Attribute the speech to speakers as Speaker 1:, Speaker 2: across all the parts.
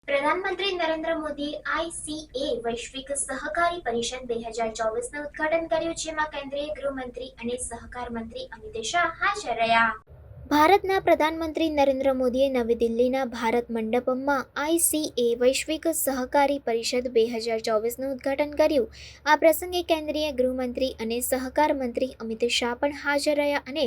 Speaker 1: प्रधानमंत्री नरेंद्र मोदी ICA वैश्विक सहकारी परिषद 2024 उद्घाटन કર્યું, જેમાં કેન્દ્રીય ગૃહમંત્રી અને સહકાર મંત્રી અમિત શાહ હાજર રહ્યા। ભારતના પ્રધાનમંત્રી નરેન્દ્ર મોદીએ નવી દિલ્હીના ભારત મંડપમમાં ICA વૈશ્વિક સહકારી પરિષદ 2024નું ઉદ્ઘાટન કર્યું। આ પ્રસંગે કેન્દ્રીય ગૃહમંત્રી અને સહકાર મંત્રી અમિત શાહ પણ હાજર રહ્યા અને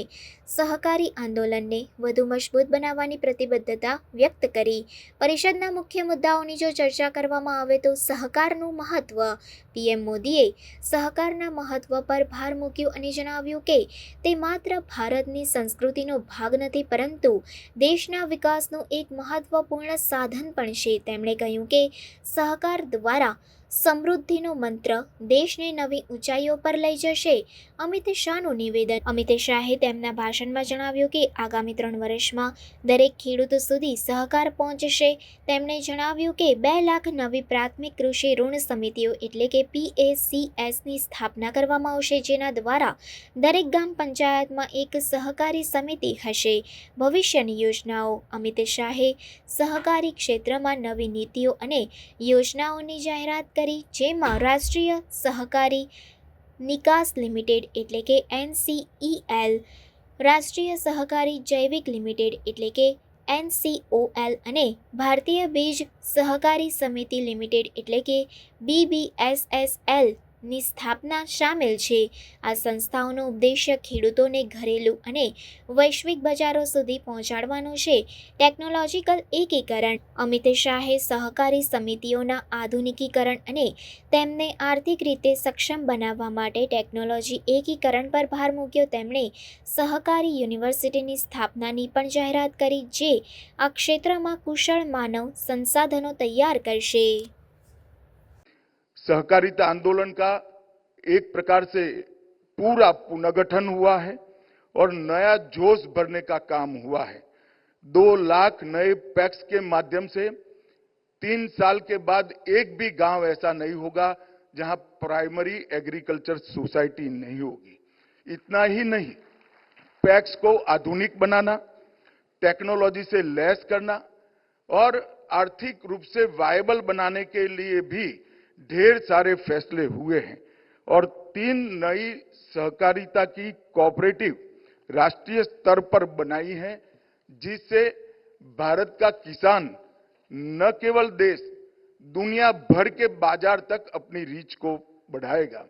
Speaker 1: સહકારી આંદોલનને વધુ મજબૂત બનાવવાની પ્રતિબદ્ધતા વ્યક્ત કરી। પરિષદના મુખ્ય મુદ્દાઓની જો ચર્ચા કરવામાં આવે તો સહકારનું મહત્વ। PM મોદીએ સહકારના મહત્વ પર ભાર મૂક્યો અને જણાવ્યું કે તે માત્ર ભારતની સંસ્કૃતિનો ભાગ નથી, પરંતુ દેશના વિકાસનું એક મહત્વપૂર્ણ સાધન પણ છે। તેમણે કહ્યું કે સહકાર દ્વારા સમૃદ્ધિનો મંત્ર દેશને નવી ઊંચાઈઓ પર લઈ જશે। અમિત શાહનું નિવેદન। અમિત શાહે તેમના ભાષણમાં જણાવ્યું કે આગામી 3 વર્ષમાં દરેક ખેડૂત સુધી સહકાર પહોંચશે। તેમણે જણાવ્યું કે 2 લાખ નવી પ્રાથમિક કૃષિ ઋણ સમિતિઓ એટલે કે PACSની સ્થાપના કરવામાં આવશે, જેના દ્વારા દરેક ગામ પંચાયતમાં એક સહકારી સમિતિ હશે। ભવિષ્યની યોજનાઓ। અમિત શાહે સહકારી ક્ષેત્રમાં નવી નીતિઓ અને યોજનાઓની જાહેરાત કરી, જેમાં રાષ્ટ્રીય સહકારી નિકાસ લિમિટેડ એટલે કે NCEL, રાષ્ટ્રીય સહકારી જૈવિક લિમિટેડ એટલે કે NCOL અને ભારતીય બીજ સહકારી સમિતિ લિમિટેડ એટલે કે BBSSL ની સ્થાપના શામેલ છે। આ સંસ્થાઓનો ઉદ્દેશ્ય ખેડૂતોને ઘરેલું અને વૈશ્વિક બજારો સુધી પહોંચાડવાનો છે। ટેકનોલોજીકલ એકીકરણ। અમિત શાહે સહકારી સમિતિઓના આધુનિકીકરણ અને તેમને આર્થિક રીતે સક્ષમ બનાવવા માટે ટેકનોલોજી એકીકરણ પર ભાર મૂક્યો। તેમણે સહકારી યુનિવર્સિટીની સ્થાપનાની પણ જાહેરાત કરી, જે આ ક્ષેત્રમાં કુશળ માનવ संसाधनों तैयार करशे।
Speaker 2: सहकारिता आंदोलन का एक प्रकार से पूरा पुनर्गठन हुआ है और नया जोश भरने का काम हुआ है। 2 लाख नए पैक्स के माध्यम से 3 साल के बाद एक भी गांव ऐसा नहीं होगा जहां प्राइमरी एग्रीकल्चर सोसाइटी नहीं होगी। इतना ही नहीं, पैक्स को आधुनिक बनाना, टेक्नोलॉजी से लैस करना और आर्थिक रूप से वायबल बनाने के लिए भी ढेर सारे फैसले हुए हैं और 3 नई सहकारिता की कोऑपरेटिव राष्ट्रीय स्तर पर बनाई है, जिससे भारत का किसान न केवल देश, दुनिया भर के बाजार तक अपनी रीच को बढ़ाएगा।